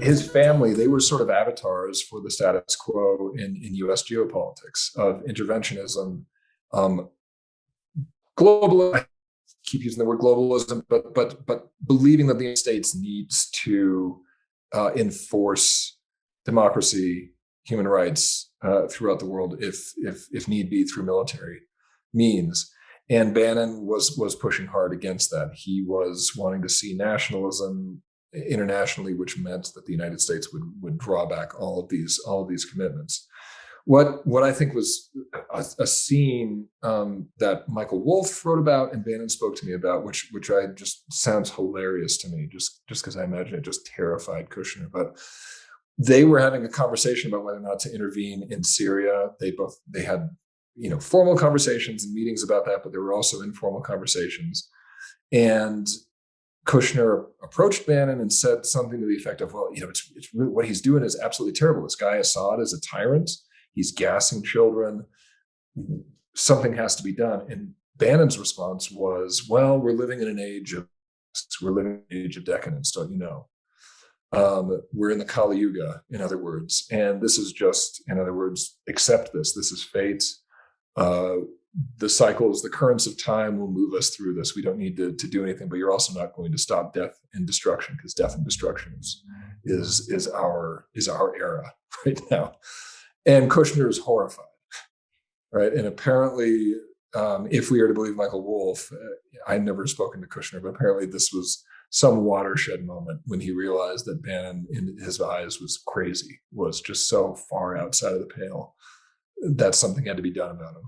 his family, they were sort of avatars for the status quo in U.S. geopolitics of interventionism, global. I keep using the word globalism, but believing that the United States needs to enforce democracy, human rights throughout the world, if need be, through military means. And Bannon was pushing hard against that. He was wanting to see nationalism internationally, which meant that the United States would draw back all of these commitments. What I think was a scene that Michael Wolff wrote about and Bannon spoke to me about, which I just sounds hilarious to me, just because I imagine it just terrified Kushner. But they were having a conversation about whether or not to intervene in Syria. They had formal conversations and meetings about that, but there were also informal conversations. And Kushner approached Bannon and said something to the effect of, well, it's really, what he's doing is absolutely terrible. This guy Assad is a tyrant. He's gassing children. Something has to be done. And Bannon's response was, well, we're living in an age of decadence, don't you know? We're in the Kali Yuga, in other words. And this is just, in other words, accept this. This is fate. The cycles, the currents of time will move us through this. We don't need to do anything, but you're also not going to stop death and destruction, because death and destruction is our era right now. And Kushner is horrified, right? And apparently, if we are to believe Michael Wolff, I'd never spoken to Kushner, but apparently this was some watershed moment when he realized that Bannon, in his eyes, was crazy, was just so far outside of the pale that something had to be done about him.